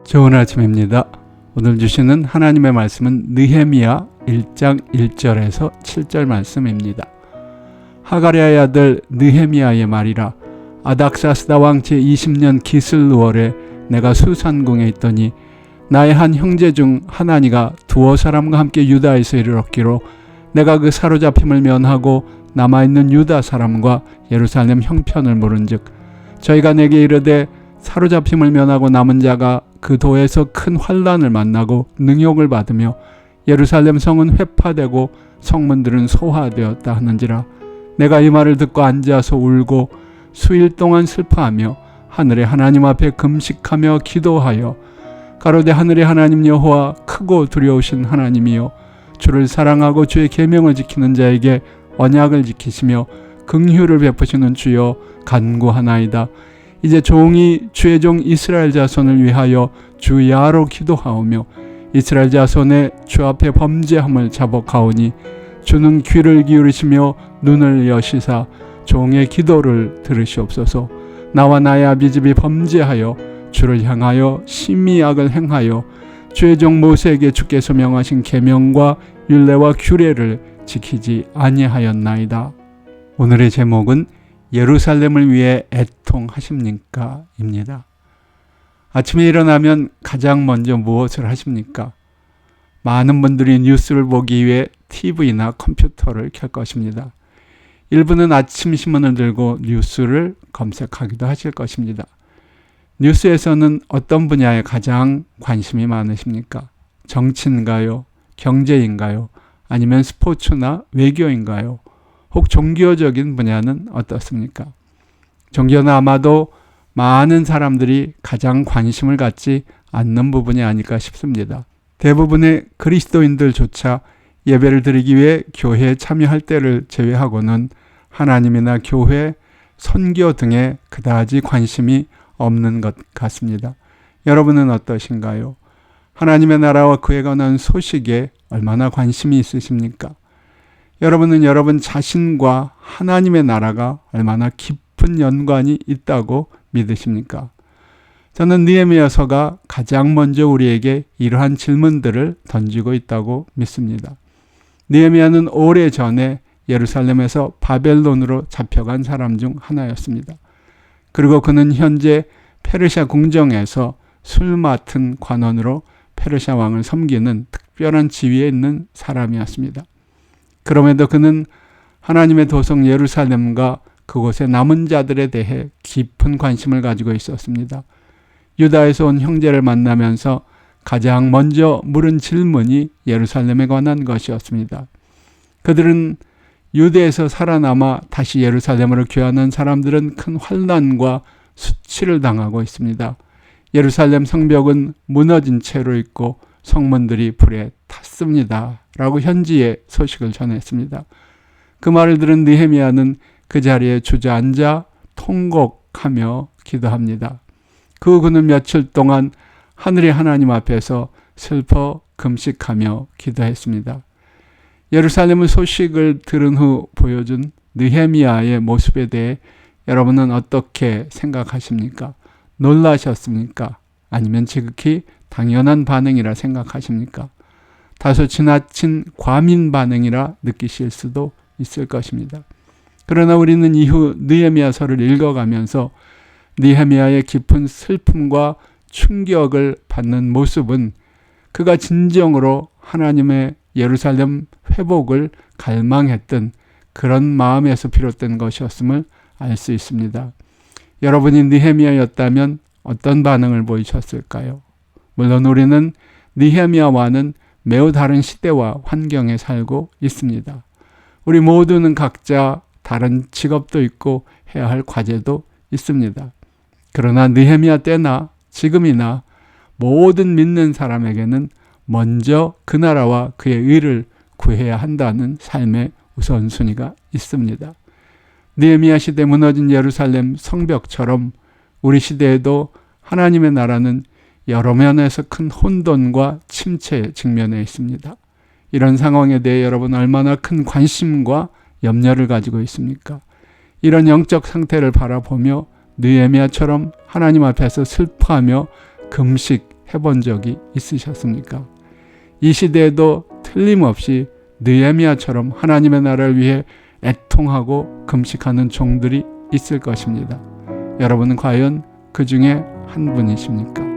좋은 아침입니다. 오늘 주시는 하나님의 말씀은 느헤미야 1장 1절에서 7절 말씀입니다. 하가랴의 아들 느헤미야의 말이라. 아닥사스다 왕 제20년 기슬루월에 내가 수산궁에 있더니 나의 한 형제 중 하나니가 두어 사람과 함께 유다에서 이르렀기로 내가 그 사로잡힘을 면하고 남아있는 유다 사람과 예루살렘 형편을 물은즉 저희가 내게 이르되 사로잡힘을 면하고 남은 자가 그 도에서 큰 환난을 만나고 능욕을 받으며 예루살렘 성은 회파되고 성문들은 소화되었다 하는지라. 내가 이 말을 듣고 앉아서 울고 수일 동안 슬퍼하며 하늘의 하나님 앞에 금식하며 기도하여 가로되 하늘의 하나님 여호와 크고 두려우신 하나님이여 주를 사랑하고 주의 계명을 지키는 자에게 언약을 지키시며 긍휼을 베푸시는 주여 간구하나이다. 이제 종이 주의 종 이스라엘 자손을 위하여 주 야로 기도하오며 이스라엘 자손의 주 앞에 범죄함을 자복하오니 주는 귀를 기울이시며 눈을 여시사 종의 기도를 들으시옵소서. 나와 나의 아비집이 범죄하여 주를 향하여 심히 악을 행하여 주의 종 모세에게 주께서 명하신 계명과 율례와 규례를 지키지 아니하였나이다. 오늘의 제목은 예루살렘을 위해 애통하십니까? 입니다. 아침에 일어나면 가장 먼저 무엇을 하십니까? 많은 분들이 뉴스를 보기 위해 TV나 컴퓨터를 켤 것입니다. 일부는 아침 신문을 들고 뉴스를 검색하기도 하실 것입니다. 뉴스에서는 어떤 분야에 가장 관심이 많으십니까? 정치인가요? 경제인가요? 아니면 스포츠나 외교인가요? 혹 종교적인 분야는 어떻습니까? 종교는 아마도 많은 사람들이 가장 관심을 갖지 않는 부분이 아닐까 싶습니다. 대부분의 그리스도인들조차 예배를 드리기 위해 교회에 참여할 때를 제외하고는 하나님이나 교회, 선교 등에 그다지 관심이 없는 것 같습니다. 여러분은 어떠신가요? 하나님의 나라와 그에 관한 소식에 얼마나 관심이 있으십니까? 여러분은 여러분 자신과 하나님의 나라가 얼마나 깊은 연관이 있다고 믿으십니까? 저는 느헤미야서가 가장 먼저 우리에게 이러한 질문들을 던지고 있다고 믿습니다. 느헤미야는 오래전에 예루살렘에서 바벨론으로 잡혀간 사람 중 하나였습니다. 그리고 그는 현재 페르시아 궁정에서 술 맡은 관원으로 페르시아 왕을 섬기는 특별한 지위에 있는 사람이었습니다. 그럼에도 그는 하나님의 도성 예루살렘과 그곳의 남은 자들에 대해 깊은 관심을 가지고 있었습니다. 유다에서 온 형제를 만나면서 가장 먼저 물은 질문이 예루살렘에 관한 것이었습니다. 그들은 유대에서 살아남아 다시 예루살렘으로 귀환한 사람들은 큰 환난과 수치를 당하고 있습니다. 예루살렘 성벽은 무너진 채로 있고 성문들이 불에 탔습니다. 라고 현지의 소식을 전했습니다. 그 말을 들은 느헤미야는 그 자리에 주저앉아 통곡하며 기도합니다. 그는 며칠 동안 하늘의 하나님 앞에서 슬퍼 금식하며 기도했습니다. 예루살렘의 소식을 들은 후 보여준 느헤미야의 모습에 대해 여러분은 어떻게 생각하십니까? 놀라셨습니까? 아니면 지극히 당연한 반응이라 생각하십니까? 다소 지나친 과민 반응이라 느끼실 수도 있을 것입니다. 그러나 우리는 이후 느헤미야서를 읽어가면서 느헤미야의 깊은 슬픔과 충격을 받는 모습은 그가 진정으로 하나님의 예루살렘 회복을 갈망했던 그런 마음에서 비롯된 것이었음을 알 수 있습니다. 여러분이 느헤미야였다면 어떤 반응을 보이셨을까요? 물론 우리는 느헤미야와는 매우 다른 시대와 환경에 살고 있습니다. 우리 모두는 각자 다른 직업도 있고 해야 할 과제도 있습니다. 그러나 느헤미야 때나 지금이나 모든 믿는 사람에게는 먼저 그 나라와 그의 의를 구해야 한다는 삶의 우선순위가 있습니다. 느헤미야 시대 무너진 예루살렘 성벽처럼 우리 시대에도 하나님의 나라는 여러 면에서 큰 혼돈과 침체에 직면해 있습니다. 이런 상황에 대해 여러분 얼마나 큰 관심과 염려를 가지고 있습니까? 이런 영적 상태를 바라보며 느헤미야처럼 하나님 앞에서 슬퍼하며 금식 해본 적이 있으셨습니까? 이 시대에도 틀림없이 느헤미야처럼 하나님의 나라를 위해 애통하고 금식하는 종들이 있을 것입니다. 여러분은 과연 그 중에 한 분이십니까?